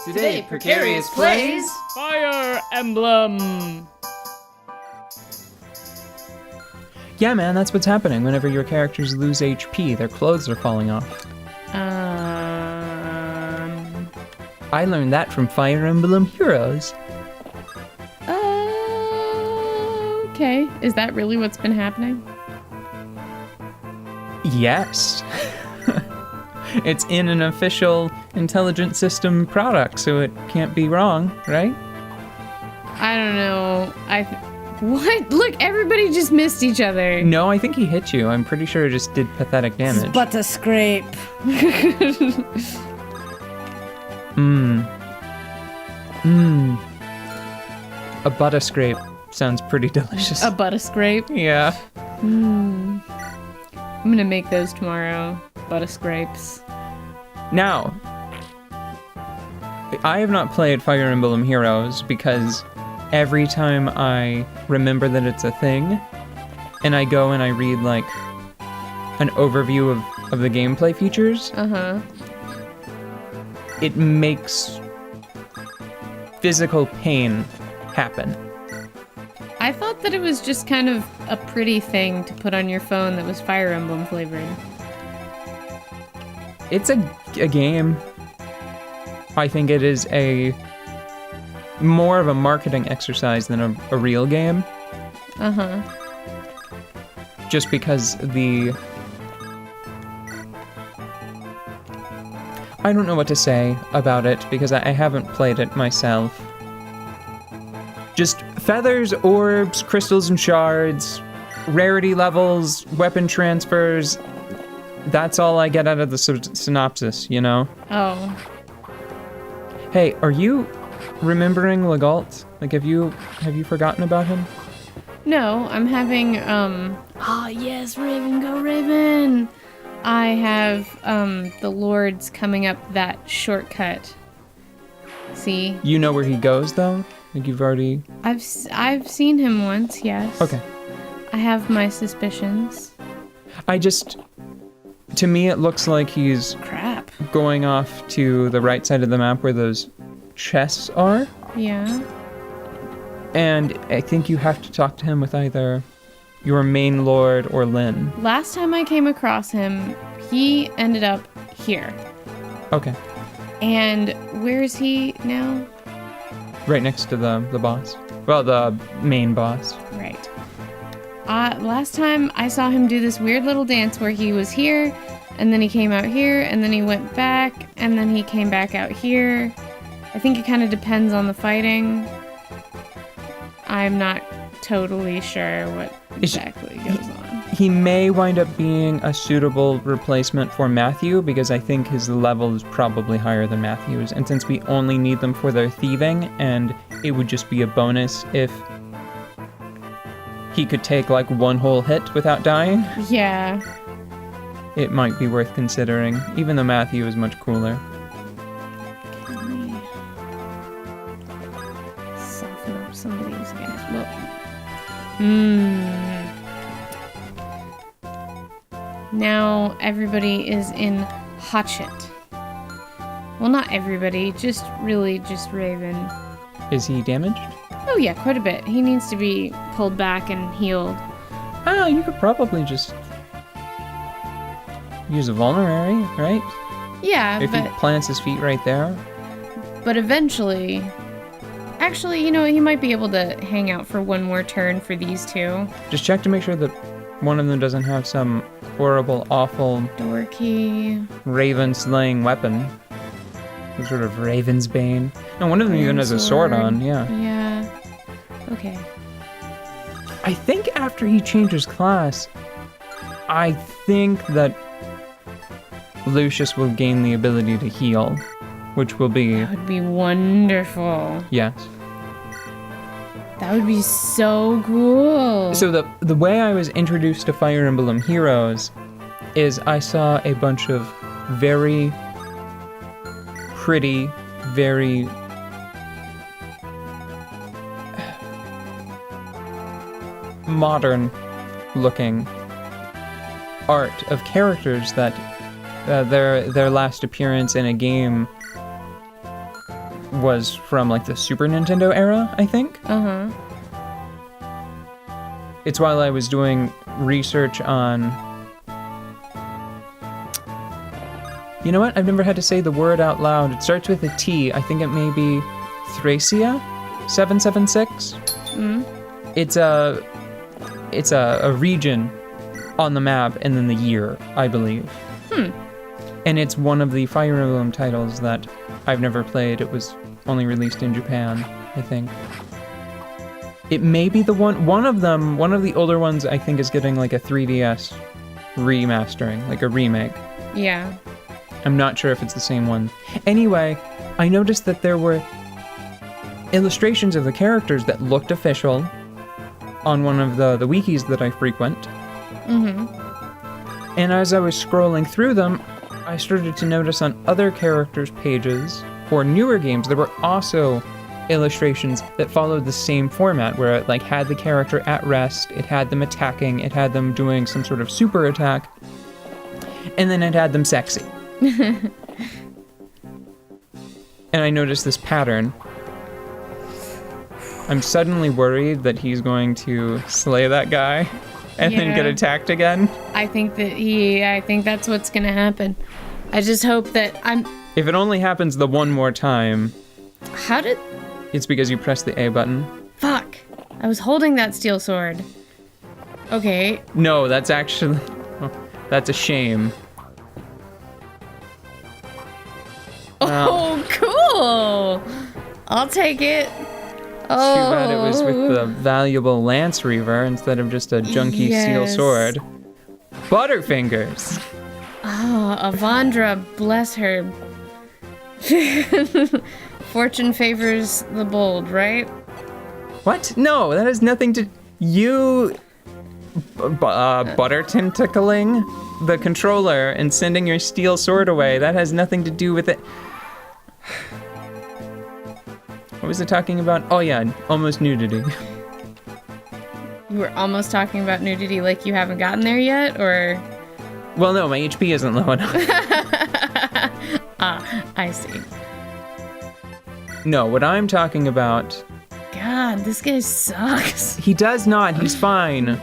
Today, Precarious plays Fire Emblem! Yeah, man, that's what's happening whenever your characters lose HP. Their clothes are falling off. I learned that from Fire Emblem Heroes. Okay. Is that really what's been happening? Yes. It's in an official intelligent system product, so it can't be wrong, right? I don't know. What? Look, everybody just missed each other. No, I think he hit you. I'm pretty sure it just did pathetic damage. but a scrape. A butter scrape sounds pretty delicious. A butter scrape. Yeah. I'm gonna make those tomorrow. Butter scrapes. Now, I have not played Fire Emblem Heroes because every time I remember that it's a thing, and I go and I read, like, an overview of the gameplay features, it makes physical pain happen. I thought that it was just kind of a pretty thing to put on your phone that was Fire Emblem flavored. It's a game. I think it is more of a marketing exercise than a real game. Just because I don't know what to say about it because I haven't played it myself. Just feathers, orbs, crystals and shards, rarity levels, weapon transfers. That's all I get out of the synopsis, you know? Oh. Hey, are you remembering Legault? Like, have you forgotten about him? No, I'm having, yes, Raven, go Raven! I have, the Lords coming up that shortcut. See? You know where he goes, though? Like, you've already... I've seen him once, yes. Okay. I have my suspicions. To me, it looks like he's... Crap. Going off to the right side of the map where those chests are. Yeah. And I think you have to talk to him with either your main lord or Lynn. Last time I came across him, he ended up here. Okay. And where is he now? Right next to the boss. Well, the main boss. Right. Last time I saw him do this weird little dance where he was here, and then he came out here, and then he went back, and then he came back out here. I think it kind of depends on the fighting. I'm not totally sure what exactly goes on. He may wind up being a suitable replacement for Matthew, because I think his level is probably higher than Matthew's, and since we only need them for their thieving, and it would just be a bonus if he could take, like, one whole hit without dying. Yeah. It might be worth considering, even though Matthew is much cooler. Can we soften up some of these guys? Well, now everybody is in hot shit. Well, not everybody, just Raven. Is he damaged? Oh yeah, quite a bit. He needs to be pulled back and healed. Ah, you could probably just use a vulnerary, right? Yeah, if he plants his feet right there. But eventually... Actually, you know, he might be able to hang out for one more turn for these two. Just check to make sure that one of them doesn't have some horrible, awful... Dorky... raven-slaying weapon. Some sort of Raven's Bane. No, one of them even has a sword on, yeah. Yeah. Okay. I think after he changes class, I think that Lucius will gain the ability to heal, which will be... That would be wonderful. Yes. That would be so cool. So the way I was introduced to Fire Emblem Heroes is I saw a bunch of very pretty, very modern looking art of characters that their last appearance in a game was from like the Super Nintendo era, I think. Uh-huh. It's while I was doing research on... You know what? I've never had to say the word out loud. It starts with a T. I think it may be Thracia 776. It's a region on the map and then the year, I believe. And it's one of the Fire Emblem titles that I've never played. It was only released in Japan, I think. It may be the one of the older ones I think is getting like a 3DS remastering, like a remake. Yeah. I'm not sure if it's the same one. Anyway, I noticed that there were illustrations of the characters that looked official on one of the wikis that I frequent. And as I was scrolling through them, I started to notice on other characters' pages for newer games, there were also illustrations that followed the same format, where it like had the character at rest, it had them attacking, it had them doing some sort of super attack, and then it had them sexy. And I noticed this pattern. I'm suddenly worried that he's going to slay that guy and then get attacked again. I think that's what's gonna happen. I just hope that If it only happens the one more time... How did... It's because you pressed the A button. Fuck. I was holding that steel sword. Okay. No, that's actually... That's a shame. Oh, cool! I'll take it. Oh. Too bad it was with the valuable Lance Reaver instead of just a junky steel sword. Butterfingers! Oh, Avandra, bless her. Fortune favors the bold, right? What? No, that has nothing to... You... butter tentacling the controller and sending your steel sword away. That has nothing to do with it. What was it talking about? Oh yeah, almost nudity. You were almost talking about nudity like you haven't gotten there yet, or? Well, no, my HP isn't low enough. I see. No, what I'm talking about... God, this guy sucks. He does not, he's fine.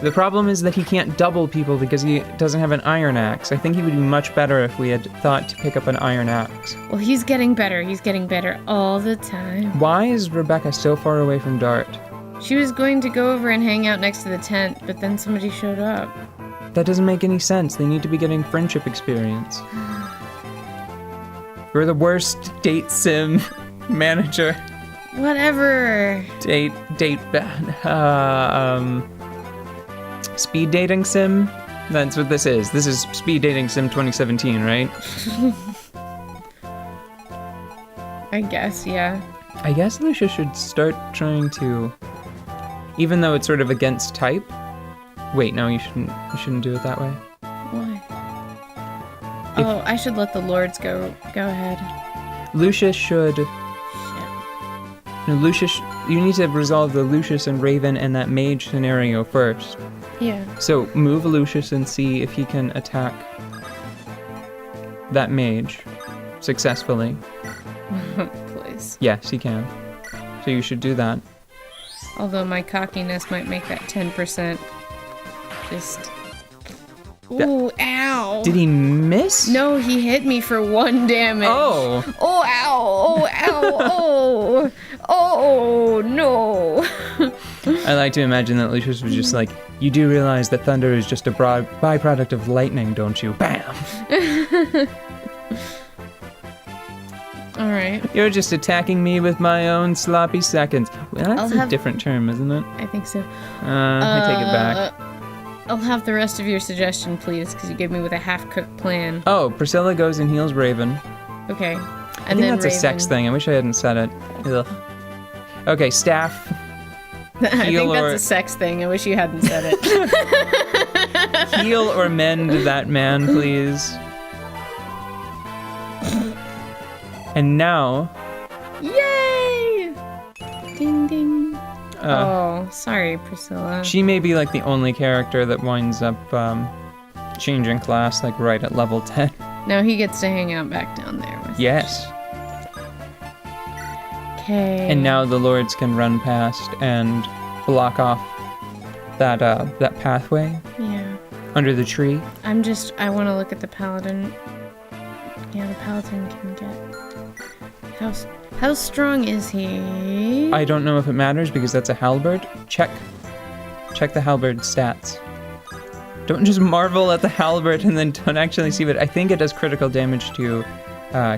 The problem is that he can't double people because he doesn't have an iron axe. I think he would be much better if we had thought to pick up an iron axe. Well, he's getting better. He's getting better all the time. Why is Rebecca so far away from Dart? She was going to go over and hang out next to the tent, but then somebody showed up. That doesn't make any sense. They need to be getting friendship experience. You're the worst date sim manager. Whatever. Speed dating sim? That's what this is. This is Speed Dating Sim 2017, right? I guess, yeah. I guess Lucia should start trying to... Even though it's sort of against type... Wait, no, you shouldn't do it that way. Why? Oh, I should let the lords go ahead. Lucia should... No, you need to resolve the Lucius and Raven and that mage scenario first. Yeah. So move Lucius and see if he can attack that mage successfully. Please. Yes, he can. So you should do that. Although my cockiness might make that 10% just... Ooh, ow. Did he miss? No, he hit me for 1 damage. Oh. Oh, ow. Oh, ow. Oh. Oh, no. I like to imagine that Lucius was just like, you do realize that thunder is just a byproduct of lightning, don't you? Bam! Alright. You're just attacking me with my own sloppy seconds. Well, that's a different term, isn't it? I think so. I take it back. I'll have the rest of your suggestion, please, because you gave me with a half-cooked plan. Oh, Priscilla goes and heals Raven. Okay. And I think that's Raven. a sex thing. I wish I hadn't said it. Ugh. Okay, staff. I think that's a sex thing. I wish you hadn't said it. Heal or mend that man, please. And now... Yay! Ding, ding. Oh, sorry, Priscilla. She may be like the only character that winds up changing class like right at level 10. Now he gets to hang out back down there with Yes. Okay. And now the lords can run past and block off that pathway Yeah. under the tree. I want to look at the paladin. Yeah, the paladin can get... How strong is he? I don't know if it matters because that's a halberd. Check the halberd stats. Don't just marvel at the halberd and then don't actually see it. I think it does critical damage to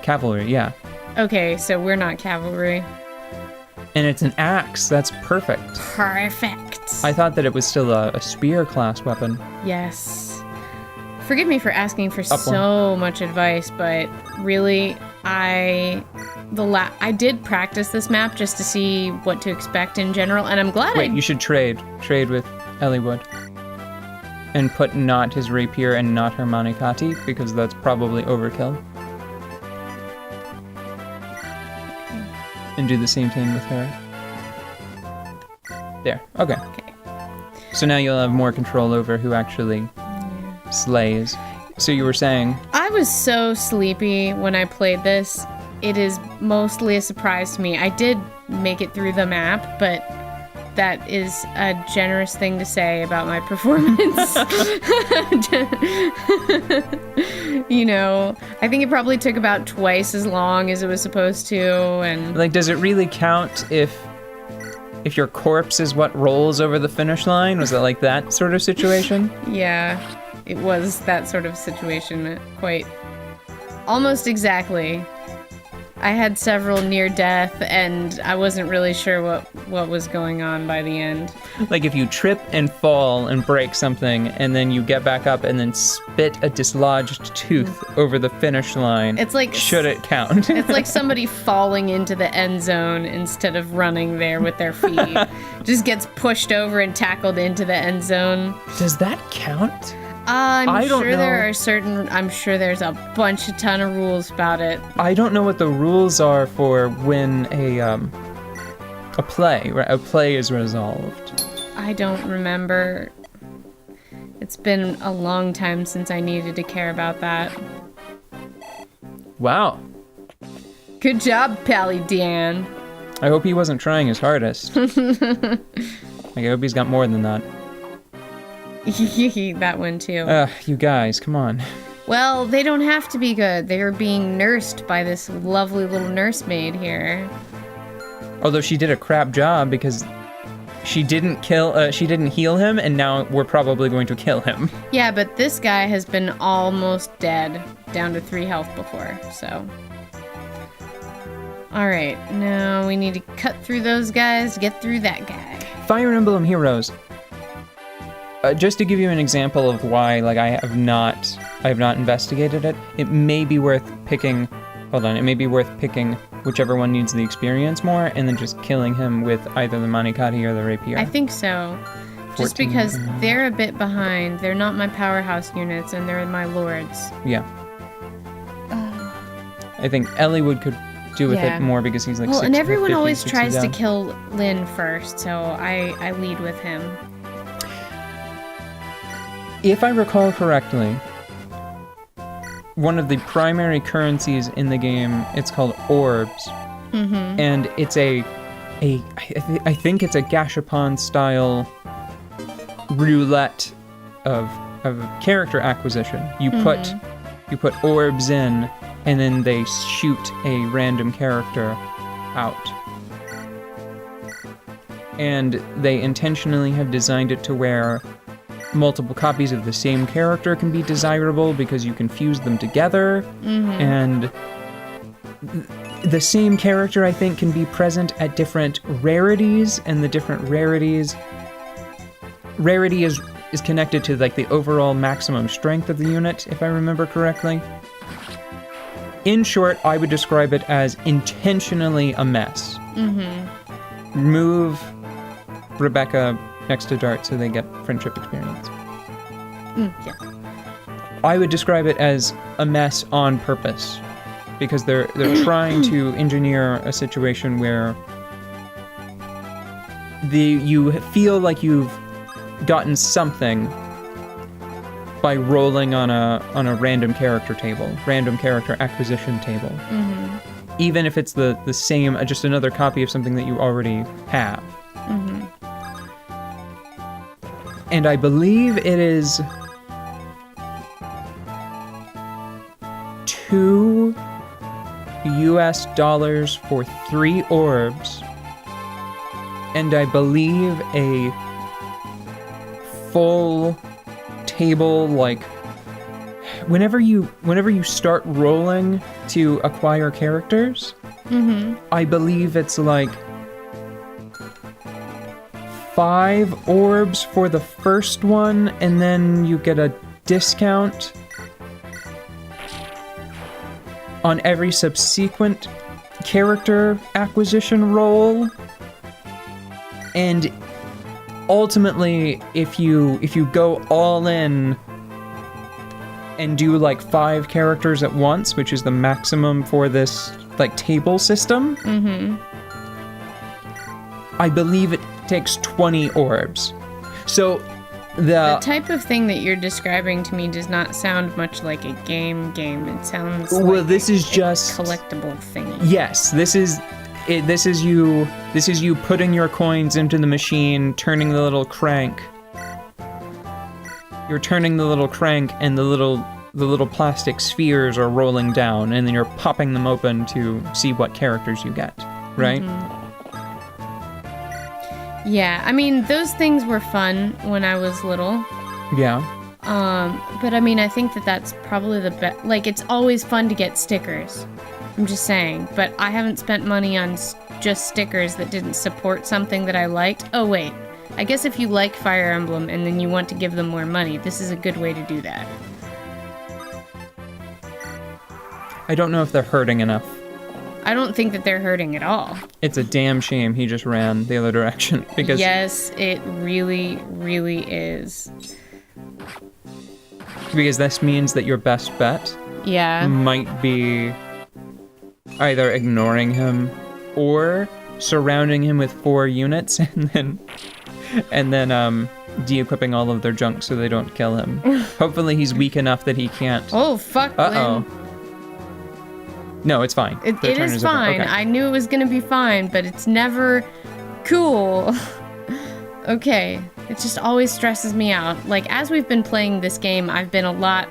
cavalry, yeah. Okay, so we're not cavalry. And it's an axe, that's perfect. Perfect. I thought that it was still a spear class weapon. Yes. Forgive me for asking for Up so much advice, but really, I did practice this map just to see what to expect in general, and I'm glad Wait, you should trade with Eliwood. And put not his rapier and not her manikati, because that's probably overkill. And do the same thing with her. There, okay. So now you'll have more control over who actually slays. So you were saying... I was so sleepy when I played this. It is mostly a surprise to me. I did make it through the map, but that is a generous thing to say about my performance. You know, I think it probably took about twice as long as it was supposed to, and... Like, does it really count if your corpse is what rolls over the finish line? Was it like that sort of situation? Yeah, it was that sort of situation, quite... Almost exactly. I had several near death, and I wasn't really sure what was going on by the end. Like if you trip and fall and break something, and then you get back up and then spit a dislodged tooth over the finish line. It's like... Should it count? It's like somebody falling into the end zone instead of running there with their feet. Just gets pushed over and tackled into the end zone. Does that count? I'm don't sure know. I'm sure there's a ton of rules about it. I don't know what the rules are for when a play is resolved. I don't remember. It's been a long time since I needed to care about that. Wow. Good job, Pally Dan. I hope he wasn't trying his hardest. Like, I hope he's got more than that. That one too. You guys, come on. Well, they don't have to be good. They are being nursed by this lovely little nursemaid here. Although she did a crap job because she didn't heal him, and now we're probably going to kill him. Yeah, but this guy has been almost dead, down to 3 health before, so. Alright, now we need to cut through those guys, get through that guy. Fire Emblem Heroes. Just to give you an example of why, like, I have not investigated it. It may be worth picking whichever one needs the experience more, and then just killing him with either the manikati or the rapier. I think so. Just 14, because they're a bit behind. They're not my powerhouse units, and they're my lords. Yeah. I think Eliwood could do with it more because he's like 60, and everyone 50, always 60 tries to down. kill Lyn first, so I lead with him. If I recall correctly, one of the primary currencies in the game, it's called orbs. Mm-hmm. And it's I think it's a Gashapon style roulette of character acquisition. You put orbs in, and then they shoot a random character out. And they intentionally have designed it to where multiple copies of the same character can be desirable because you can fuse them together. Mm-hmm. And the same character, I think, can be present at different rarities, and the different rarity is connected to like the overall maximum strength of the unit, if I remember correctly. In short, I would describe it as intentionally a mess. Mm-hmm. Move Rebecca next to Dart so they get friendship experience. Yeah. I would describe it as a mess on purpose, because they're trying to engineer a situation where you feel like you've gotten something by rolling on a random character acquisition table. Mm-hmm. even if it's the same, just another copy of something that you already have. Mm-hmm. And I believe it is $2 for 3 orbs, and I believe a full table, like whenever you start rolling to acquire characters, I believe it's like 5 orbs for the first one, and then you get a discount on every subsequent character acquisition roll. And ultimately, if you go all in and do like 5 characters at once, which is the maximum for this like table system, I believe it takes 20 orbs. So the type of thing that you're describing to me does not sound much like a game. It sounds well, like this is a just collectible thing. Yes, this is you putting your coins into the machine, turning the little crank. You're turning the little crank, and the little plastic spheres are rolling down, and then you're popping them open to see what characters you get, right? Yeah, I mean, those things were fun when I was little. Yeah. But I mean, I think that's probably the best. Like, it's always fun to get stickers. I'm just saying. But I haven't spent money on just stickers that didn't support something that I liked. Oh, wait. I guess if you like Fire Emblem and then you want to give them more money, this is a good way to do that. I don't know if they're hurting enough. I don't think that they're hurting at all. It's a damn shame he just ran the other direction, because Yes, it really, really is. Because this means that your best bet might be either ignoring him or surrounding him with 4 units and then de-equipping all of their junk so they don't kill him. Hopefully he's weak enough that he can't. Oh, fuck, Uh-oh. Lynn. No, it's fine. It The turn is fine. Okay. I knew it was gonna be fine, but it's never cool. Okay. It just always stresses me out. Like, as we've been playing this game, I've been a lot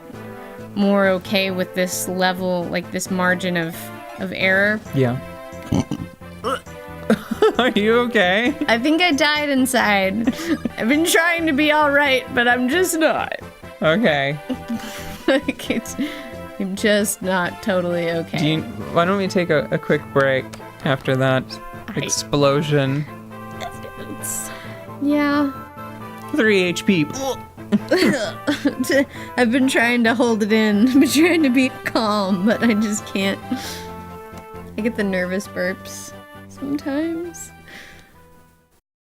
more okay with this level, like this margin of error. Yeah. Are you okay? I think I died inside. I've been trying to be alright, but I'm just not. Okay. Like, I'm just not totally okay. Why don't we take a quick break after that explosion? Yeah. 3 HP. I've been trying to hold it in. I've been trying to be calm, but I just can't. I get the nervous burps sometimes.